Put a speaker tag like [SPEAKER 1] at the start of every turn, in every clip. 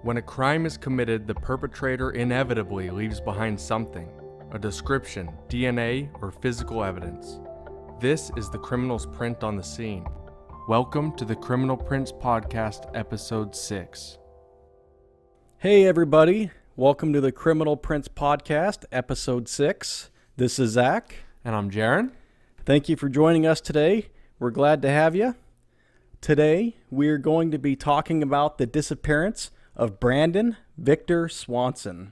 [SPEAKER 1] When a crime is committed, the perpetrator inevitably leaves behind something, a description, DNA, or physical evidence. This is the criminal's print on the scene. Welcome to the Criminal Prints Podcast, Episode 6.
[SPEAKER 2] Hey everybody, welcome to the Criminal Prints Podcast, Episode 6. This is Zach.
[SPEAKER 1] And I'm Jaron.
[SPEAKER 2] Thank you for joining us today. We're glad to have you. Today, we're going to be talking about the disappearance of Brandon Victor Swanson.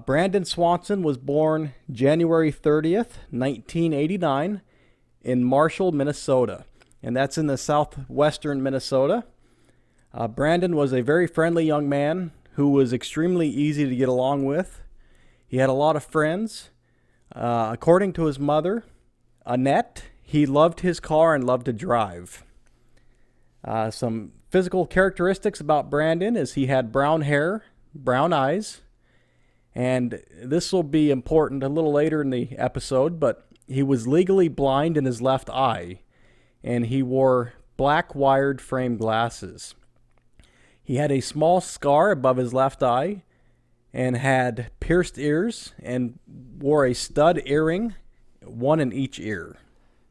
[SPEAKER 2] Brandon Swanson was born January 30th, 1989 in Marshall, Minnesota, and that's in the southwestern Minnesota. Brandon was a very friendly young man who was extremely easy to get along with. He had a lot of friends. According to his mother, Annette, he loved his car and loved to drive. Some physical characteristics about Brandon is he had brown hair, brown eyes, and this will be important a little later in the episode, but he was legally blind in his left eye, and he wore black wired frame glasses. He had a small scar above his left eye and had pierced ears and wore a stud earring, one in each ear.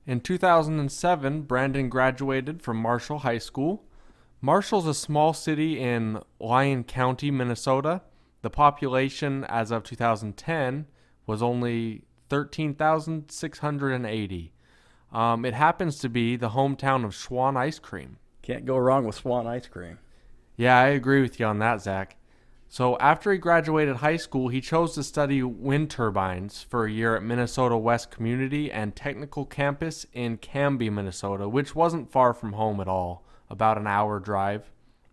[SPEAKER 1] In 2007, Brandon graduated from Marshall High School. Marshall's a small city in Lyon County, Minnesota. The population as of 2010 was only 13,680. It happens to be the hometown of Schwan ice cream.
[SPEAKER 2] Can't go wrong with Schwan ice cream.
[SPEAKER 1] Yeah, I agree with you on that, Zach. So after he graduated high school, he chose to study wind turbines for a year at Minnesota West Community and Technical Campus in Canby, Minnesota, which wasn't far from home at all, about an hour drive.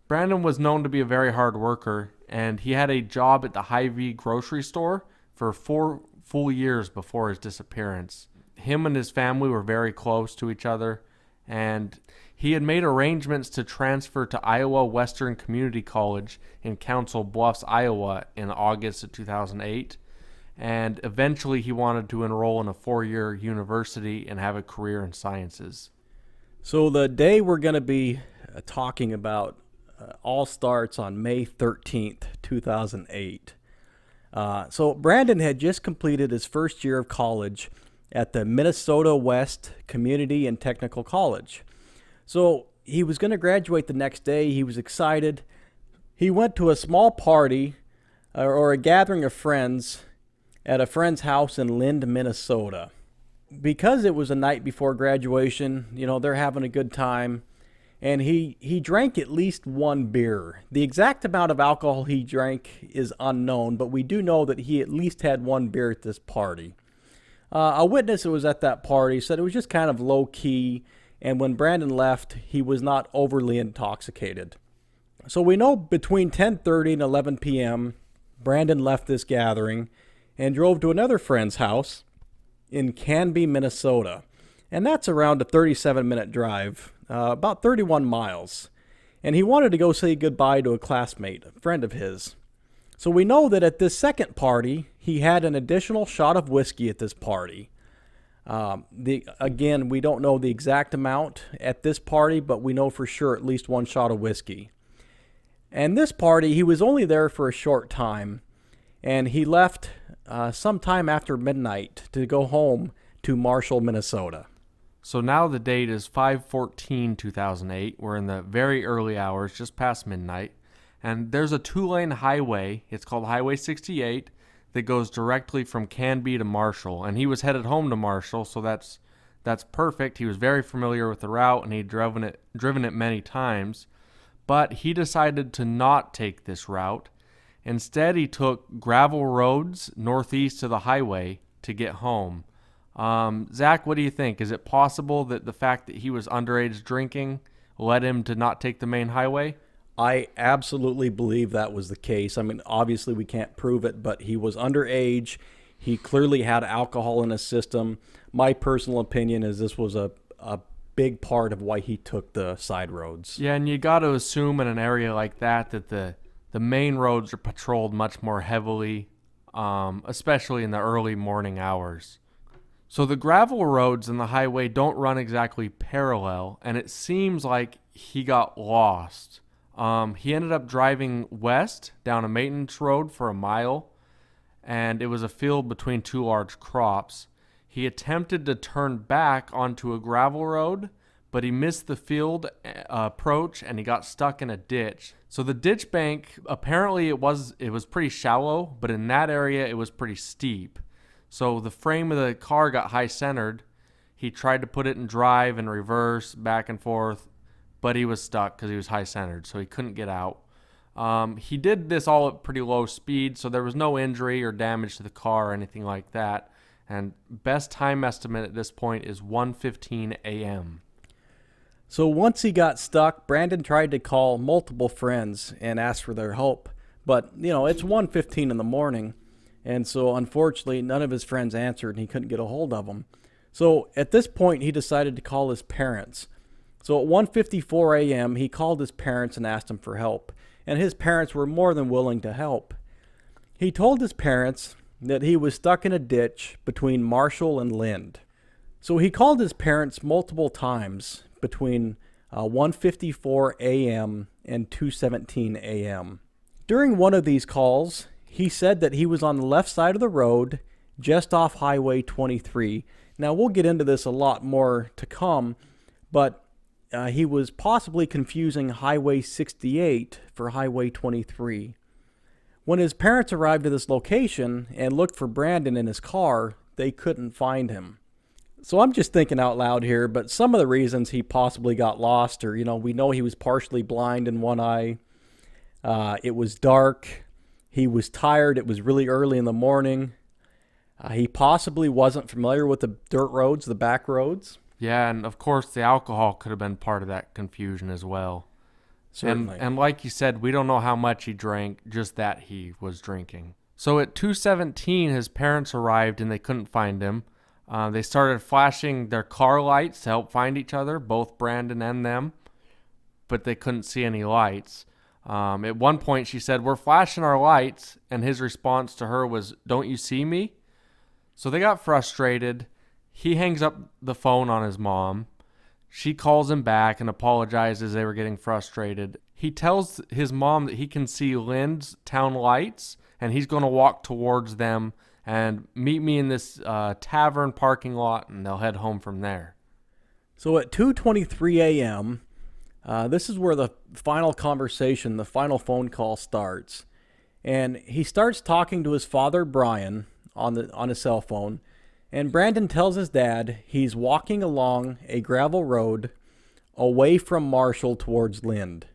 [SPEAKER 1] Brandon was known to be a very hard worker, and he had a job at the Hy-Vee grocery store for 4 full years before his disappearance. Him and his family were very close to each other, and he had made arrangements to transfer to Iowa Western Community College in Council Bluffs, Iowa in August of 2008. And eventually he wanted to enroll in a 4-year university and have a career in sciences.
[SPEAKER 2] So the day we're going to be talking about all starts on May 13th, 2008. So Brandon had just completed his first year of college at the Minnesota West Community and Technical College. So he was going to graduate the next day. He was excited. He went to a small party or a gathering of friends at a friend's house in Lind, Minnesota. Because it was a night before graduation, they're having a good time. And he drank at least one beer. The exact amount of alcohol he drank is unknown, but we do know that he at least had one beer at this party. A witness who was at that party said it was just kind of low-key, and when Brandon left, he was not overly intoxicated. So we know between 10:30 and 11 p.m., Brandon left this gathering and drove to another friend's house in Canby, Minnesota. And that's around a 37-minute drive, about 31 miles. And he wanted to go say goodbye to a classmate, a friend of his. So we know that at this second party, he had an additional shot of whiskey at this party. Again, we don't know the exact amount at this party, but we know for sure at least one shot of whiskey. And this party, he was only there for a short time, and he left sometime after midnight to go home to Marshall, Minnesota.
[SPEAKER 1] So now the date is 5/14/2008. We're in the very early hours, just past midnight. And there's a 2-lane highway, it's called Highway 68, that goes directly from Canby to Marshall. And he was headed home to Marshall, so that's perfect. He was very familiar with the route, and he'd driven it many times. But he decided to not take this route. Instead, he took gravel roads northeast of the highway to get home. Zach, what do you think? Is it possible that the fact that he was underage drinking led him to not take the main highway?
[SPEAKER 2] I absolutely believe that was the case. I mean, obviously we can't prove it, but he was underage. He clearly had alcohol in his system. My personal opinion is this was a big part of why he took the side roads.
[SPEAKER 1] Yeah, and you got to assume in an area like that the main roads are patrolled much more heavily, especially in the early morning hours. So the gravel roads and the highway don't run exactly parallel, and it seems like he got lost. He ended up driving west down a maintenance road for a mile, and it was a field between two large crops. He attempted to turn back onto a gravel road, but he missed the field approach and he got stuck in a ditch. So the ditch bank, apparently it was pretty shallow, but in that area it was pretty steep. So the frame of the car got high centered. He tried to put it in drive and reverse, back and forth, but he was stuck because he was high centered, so he couldn't get out. He did this all at pretty low speed, so there was no injury or damage to the car or anything like that. And best time estimate at this point is 1:15 a.m.
[SPEAKER 2] So once he got stuck, Brandon tried to call multiple friends and ask for their help. But, it's 1:15 in the morning, and so unfortunately none of his friends answered and he couldn't get a hold of them. So at this point he decided to call his parents. So at 1:54 a.m. he called his parents and asked them for help, and his parents were more than willing to help. He told his parents that he was stuck in a ditch between Marshall and Lind. So he called his parents multiple times between 1:54 a.m. and 2:17 a.m. During one of these calls, he said that he was on the left side of the road, just off Highway 23. Now, we'll get into this a lot more to come, but he was possibly confusing Highway 68 for Highway 23. When his parents arrived at this location and looked for Brandon in his car, they couldn't find him. So I'm just thinking out loud here, but some of the reasons he possibly got lost are, we know he was partially blind in one eye. It was dark. He was tired. It was really early in the morning. He possibly wasn't familiar with the dirt roads, the back roads.
[SPEAKER 1] Yeah, and of course the alcohol could have been part of that confusion as well.
[SPEAKER 2] Certainly.
[SPEAKER 1] And like you said, we don't know how much he drank, just that he was drinking. So at 2:17, his parents arrived and they couldn't find him. They started flashing their car lights to help find each other, both Brandon and them, but they couldn't see any lights. At one point, she said, "We're flashing our lights," and his response to her was, "Don't you see me?" So they got frustrated. He hangs up the phone on his mom. She calls him back and apologizes they were getting frustrated. He tells his mom that he can see Lynn's town lights, and he's going to walk towards them and meet me in this tavern parking lot, and they'll head home from there.
[SPEAKER 2] So at 2:23 a.m., this is where the final conversation, the final phone call starts. And he starts talking to his father, Brian, on his cell phone. And Brandon tells his dad he's walking along a gravel road away from Marshall towards Lind.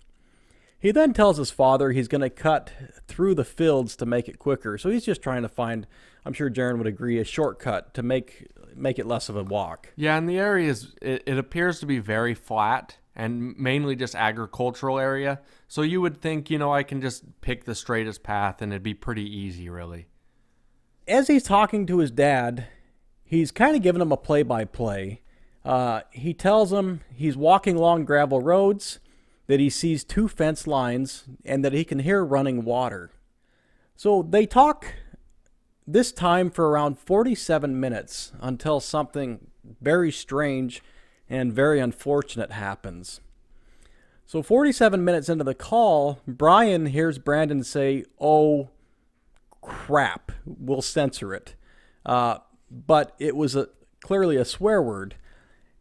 [SPEAKER 2] He then tells his father he's going to cut through the fields to make it quicker. So he's just trying to find, I'm sure Jaron would agree, a shortcut to make it less of a walk.
[SPEAKER 1] Yeah, and the area it appears to be very flat and mainly just agricultural area. So you would think, I can just pick the straightest path and it'd be pretty easy, really.
[SPEAKER 2] As he's talking to his dad, he's kind of giving him a play-by-play. He tells him he's walking along gravel roads, that he sees two fence lines, and that he can hear running water. So they talk this time for around 47 minutes until something very strange and very unfortunate happens. So 47 minutes into the call, Brian hears Brandon say, "Oh, crap." We'll censor it. But it was clearly a swear word.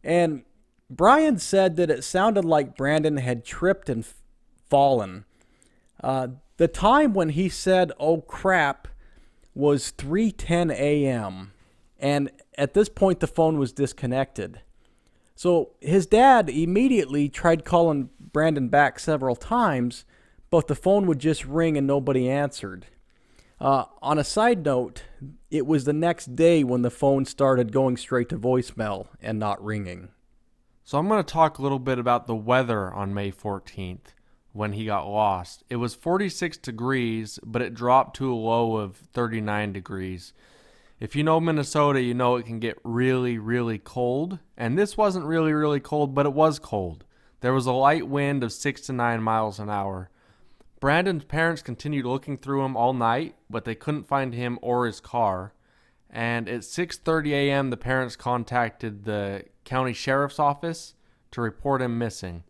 [SPEAKER 2] And Brian said that it sounded like Brandon had tripped and fallen. The time when he said, "Oh, crap," was 3:10 a.m. And at this point, the phone was disconnected. So his dad immediately tried calling Brandon back several times, but the phone would just ring and nobody answered. On a side note, it was the next day when the phone started going straight to voicemail and not ringing.
[SPEAKER 1] So I'm going to talk a little bit about the weather on May 14th when he got lost. It was 46 degrees, but it dropped to a low of 39 degrees. If you know Minnesota, you know it can get really, really cold. And this wasn't really, really cold, but it was cold. There was a light wind of 6 to 9 miles an hour. Brandon's parents continued looking through him all night, but they couldn't find him or his car. And at 6:30 a.m., the parents contacted the county sheriff's office to report him missing.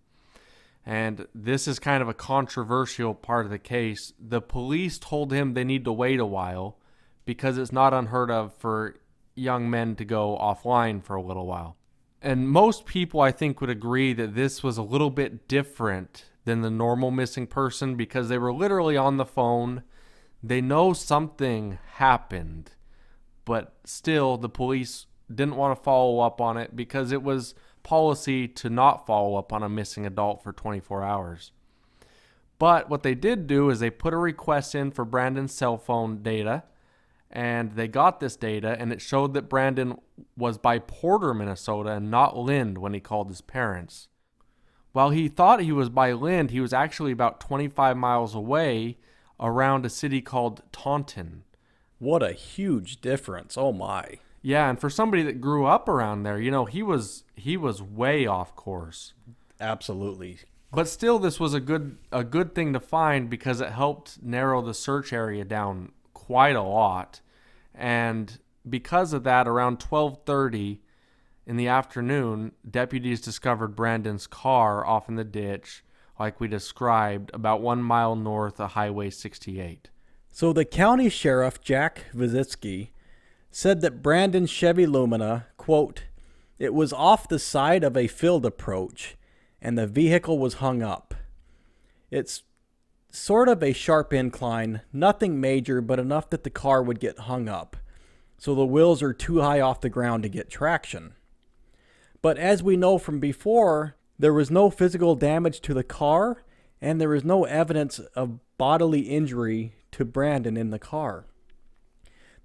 [SPEAKER 1] And this is kind of a controversial part of the case. The police told him they need to wait a while because it's not unheard of for young men to go offline for a little while. And most people, I think, would agree that this was a little bit different than the normal missing person because they were literally on the phone. They know something happened, but still the police didn't want to follow up on it because it was policy to not follow up on a missing adult for 24 hours. But what they did do is they put a request in for Brandon's cell phone data, and they got this data, and it showed that Brandon was by Porter, Minnesota, and not Lind when he called his parents. While he thought he was by Lind, he was actually about 25 miles away around a city called Taunton.
[SPEAKER 2] What a huge difference. Oh my.
[SPEAKER 1] Yeah, and for somebody that grew up around there, he was way off course.
[SPEAKER 2] Absolutely.
[SPEAKER 1] But still, this was a good thing to find because it helped narrow the search area down quite a lot. And because of that, around 12:30 in the afternoon, deputies discovered Brandon's car off in the ditch, like we described, about 1 mile north of Highway 68.
[SPEAKER 2] So the county sheriff, Jack Vizitsky, said that Brandon's Chevy Lumina, quote, "It was off the side of a field approach, and the vehicle was hung up. It's sort of a sharp incline, nothing major, but enough that the car would get hung up. So the wheels are too high off the ground to get traction. But as we know from before, there was no physical damage to the car, and there is no evidence of bodily injury to Brandon in the car.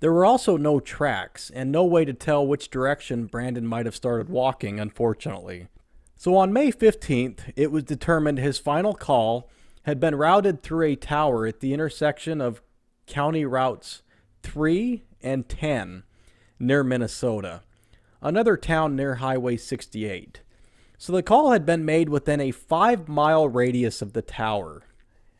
[SPEAKER 2] There were also no tracks, and no way to tell which direction Brandon might have started walking, unfortunately. So on May 15th, it was determined his final call had been routed through a tower at the intersection of County Routes 3 and 10 near Minnesota, another town near Highway 68. So the call had been made within a 5-mile radius of the tower.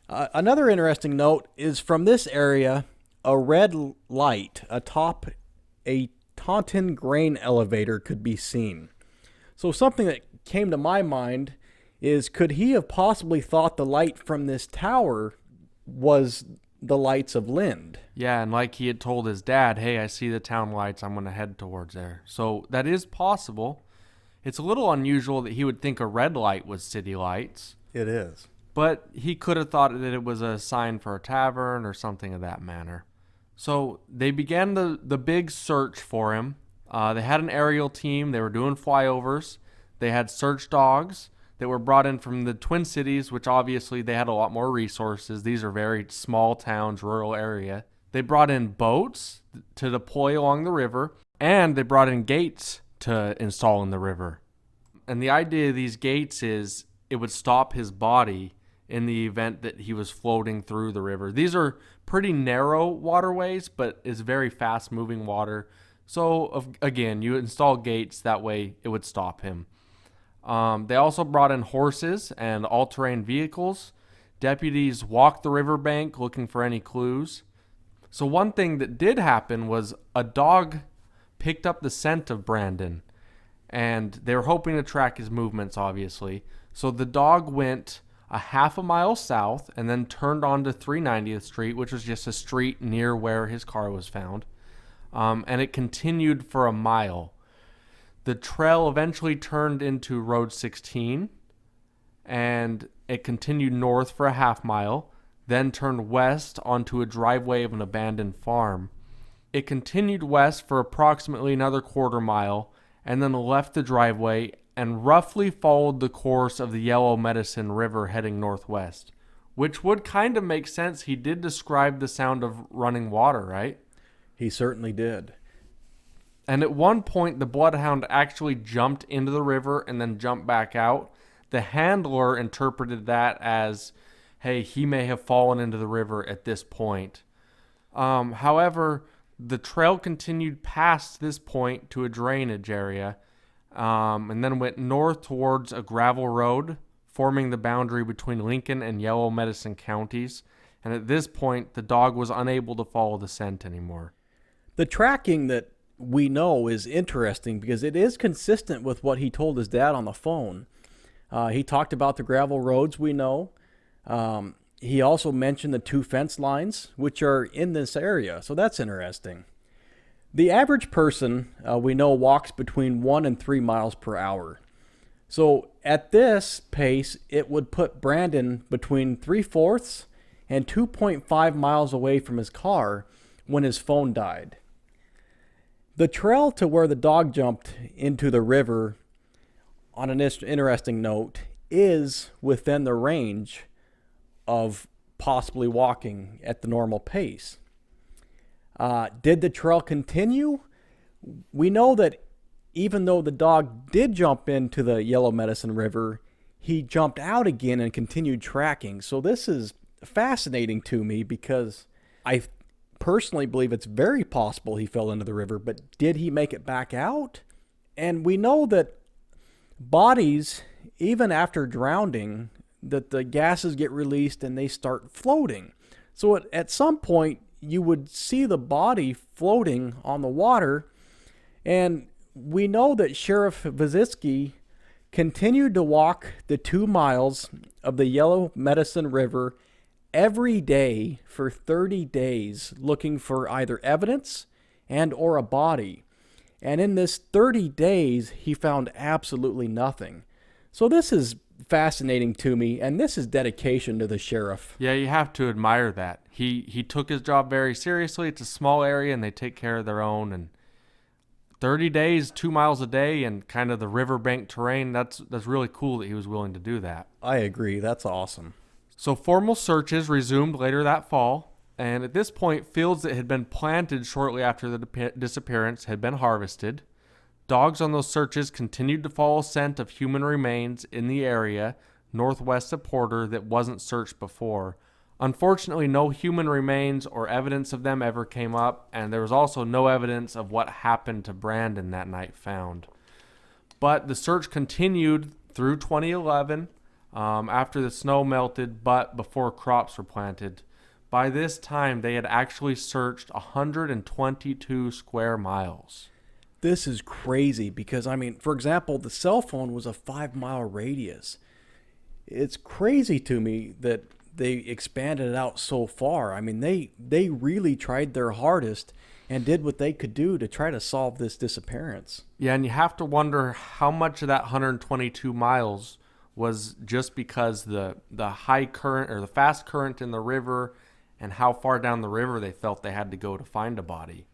[SPEAKER 2] Another interesting note is from this area, a red light atop a Taunton grain elevator could be seen. So something that came to my mind is, could he have possibly thought the light from this tower was the lights of Lind?
[SPEAKER 1] Yeah, and like he had told his dad, hey, I see the town lights, I'm going to head towards there. So that is possible. It's a little unusual that he would think a red light was city lights.
[SPEAKER 2] It is.
[SPEAKER 1] But he could have thought that it was a sign for a tavern or something of that manner. So they began the big search for him. They had an aerial team. They were doing flyovers. They had search dogs that were brought in from the Twin Cities, which obviously they had a lot more resources. These are very small towns, rural area. They brought in boats to deploy along the river, and they brought in gates to install in the river. And the idea of these gates is it would stop his body in the event that he was floating through the river. These are pretty narrow waterways, but it's very fast moving water. So again, you install gates, that way it would stop him. They also brought in horses and all-terrain vehicles. Deputies walked the riverbank looking for any clues. So one thing that did happen was a dog picked up the scent of Brandon, and they were hoping to track his movements, obviously. So the dog went a half a mile south and then turned onto 390th Street, which was just a street near where his car was found. And it continued for a mile. The trail eventually turned into Road 16, and it continued north for a half mile, then turned west onto a driveway of an abandoned farm. It continued west for approximately another quarter mile, and then left the driveway and roughly followed the course of the Yellow Medicine River heading northwest, which would kind of make sense. He did describe the sound of running water, right?
[SPEAKER 2] He certainly did.
[SPEAKER 1] And at one point, the bloodhound actually jumped into the river and then jumped back out. The handler interpreted that as, hey, he may have fallen into the river at this point. However, the trail continued past this point to a drainage area, and then went north towards a gravel road, forming the boundary between Lincoln and Yellow Medicine counties. And at this point, the dog was unable to follow the scent anymore.
[SPEAKER 2] The tracking that we know is interesting because it is consistent with what he told his dad on the phone. He talked about the gravel roads we know. He also mentioned the 2 fence lines, which are in this area, so that's interesting. The average person we know walks between 1 and 3 miles per hour. So at this pace, it would put Brandon between 3/4 and 2.5 miles away from his car when his phone died. The trail to where the dog jumped into the river, on an interesting note, is within the range of possibly walking at the normal pace. Did the trail continue? We know that even though the dog did jump into the Yellow Medicine River, he jumped out again and continued tracking. So this is fascinating to me because I personally believe it's very possible he fell into the river, but did he make it back out? And we know that bodies, even after drowning, that the gases get released and they start floating. So at some point, you would see the body floating on the water. And we know that Sheriff Vizitsky continued to walk the 2 miles of the Yellow Medicine River every day for 30 days looking for either evidence and or a body. And in this 30 days, he found absolutely nothing. So this is fascinating to me, and this is dedication to the sheriff.
[SPEAKER 1] Yeah, you have to admire that. He took his job very seriously. It's a small area, and they take care of their own. And 30 days, 2 miles a day, and kind of the riverbank terrain, that's really cool that he was willing to do that.
[SPEAKER 2] I agree. That's awesome.
[SPEAKER 1] So formal searches resumed later that fall, and at this point, fields that had been planted shortly after the disappearance had been harvested. Dogs on those searches continued to follow scent of human remains in the area northwest of Porter that wasn't searched before. Unfortunately, no human remains or evidence of them ever came up, and there was also no evidence of what happened to Brandon that night found. But the search continued through 2011 after the snow melted, but before crops were planted. By this time, they had actually searched 122 square miles.
[SPEAKER 2] This is crazy because, I mean, for example, the cell phone was a 5-mile radius. It's crazy to me that they expanded it out so far. I mean, they really tried their hardest and did what they could do to try to solve this disappearance.
[SPEAKER 1] Yeah, and you have to wonder how much of that 122 miles was just because the high current or the fast current in the river and how far down the river they felt they had to go to find a body.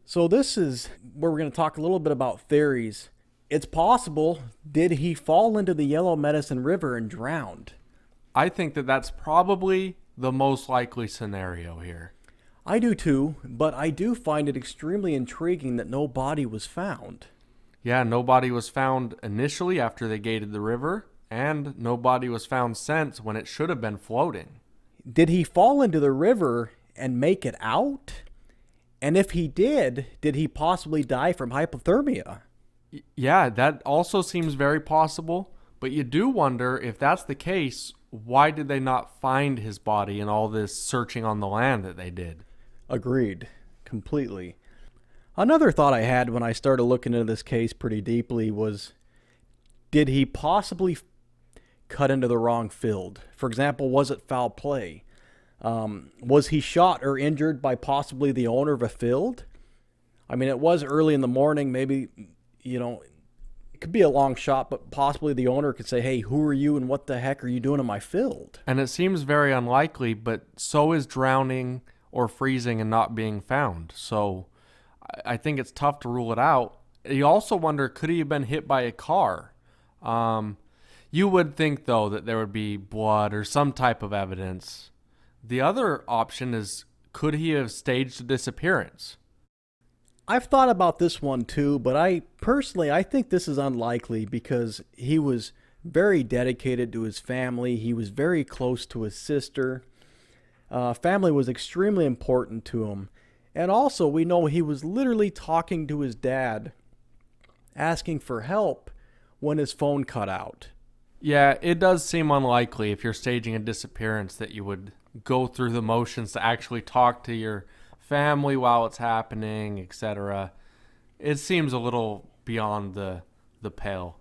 [SPEAKER 2] So this is where we're going to talk a little bit about theories. It's possible, did he fall into the Yellow Medicine River and drowned?
[SPEAKER 1] I think that that's probably the most likely scenario here.
[SPEAKER 2] I do too, but I do find it extremely intriguing that no body was found.
[SPEAKER 1] Yeah, no body was found initially after they gated the river, and no body was found since when it should have been floating.
[SPEAKER 2] Did he fall into the river and make it out? And if he did he possibly die from hypothermia?
[SPEAKER 1] Yeah, that also seems very possible, but you do wonder if that's the case, why did they not find his body in all this searching on the land that they did?
[SPEAKER 2] Agreed. Completely. Another thought I had when I started looking into this case pretty deeply was, did he possibly cut into the wrong field? For example, was it foul play? Was he shot or injured by possibly the owner of a field? I mean, it was early in the morning. Maybe, it could be a long shot, but possibly the owner could say, hey, who are you and what the heck are you doing in my field?
[SPEAKER 1] And it seems very unlikely, but so is drowning or freezing and not being found. So I think it's tough to rule it out. You also wonder, could he have been hit by a car? You would think, though, that there would be blood or some type of evidence. The other option is, could he have staged a disappearance?
[SPEAKER 2] I've thought about this one too, but I think this is unlikely because he was very dedicated to his family. He was very close to his sister. Family was extremely important to him. And also, we know he was literally talking to his dad, asking for help when his phone cut out.
[SPEAKER 1] Yeah, it does seem unlikely if you're staging a disappearance that you would go through the motions to actually talk to your family while it's happening, etc. It seems a little beyond the pale.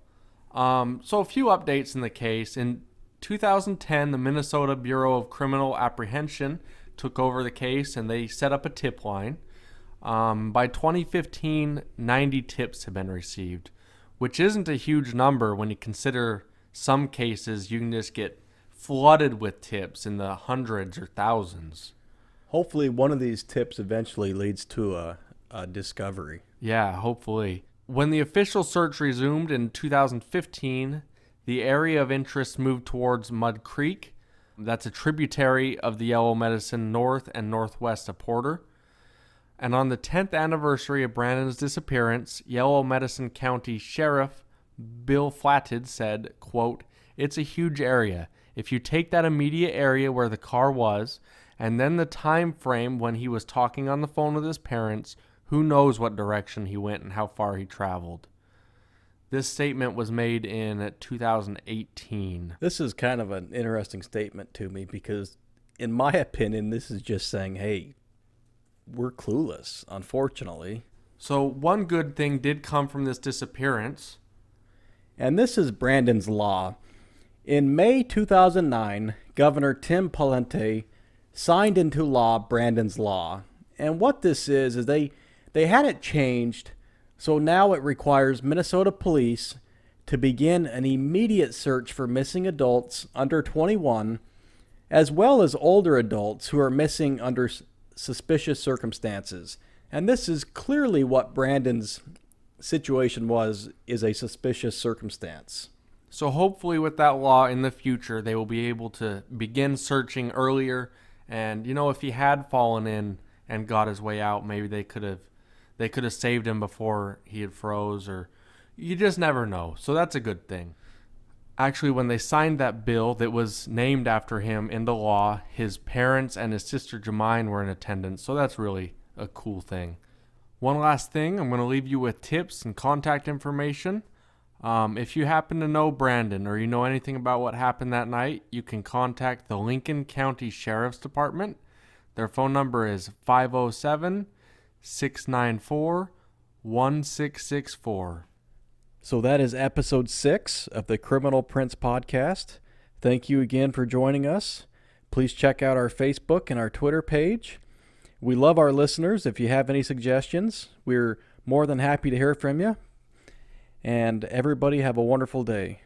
[SPEAKER 1] So a few updates in the case. In 2010, the Minnesota Bureau of Criminal Apprehension took over the case and they set up a tip line. By 2015, 90 tips have been received, which isn't a huge number when you consider some cases you can just get flooded with tips in the hundreds or thousands.
[SPEAKER 2] Hopefully, one of these tips eventually leads to a discovery.
[SPEAKER 1] Yeah, hopefully. When the official search resumed in 2015, the area of interest moved towards Mud Creek. That's a tributary of the Yellow Medicine north and northwest of Porter. And on the 10th anniversary of Brandon's disappearance, Yellow Medicine County Sheriff Bill Flated said, quote, "It's a huge area. If you take that immediate area where the car was, and then the time frame when he was talking on the phone with his parents, who knows what direction he went and how far he traveled." This statement was made in 2018.
[SPEAKER 2] This is kind of an interesting statement to me because, in my opinion, this is just saying, hey, we're clueless, unfortunately.
[SPEAKER 1] So one good thing did come from this disappearance.
[SPEAKER 2] And this is Brandon's Law. In May 2009, Governor Tim Pawlenty signed into law Brandon's Law. And what this is they had it changed, so now it requires Minnesota police to begin an immediate search for missing adults under 21, as well as older adults who are missing under suspicious circumstances. And this is clearly what Brandon's situation is a suspicious circumstance.
[SPEAKER 1] So hopefully with that law in the future, they will be able to begin searching earlier. And, if he had fallen in and got his way out, maybe they could have saved him before he had froze, or you just never know. So that's a good thing. Actually, when they signed that bill that was named after him into law, his parents and his sister Jemine were in attendance. So that's really a cool thing. One last thing, I'm going to leave you with tips and contact information. If you happen to know Brandon or you know anything about what happened that night, you can contact the Lincoln County Sheriff's Department. Their phone number is 507-694-1664.
[SPEAKER 2] So that is episode 6 of the Criminal Prince podcast. Thank you again for joining us. Please check out our Facebook and our Twitter page. We love our listeners. If you have any suggestions, we're more than happy to hear from you. And everybody have a wonderful day.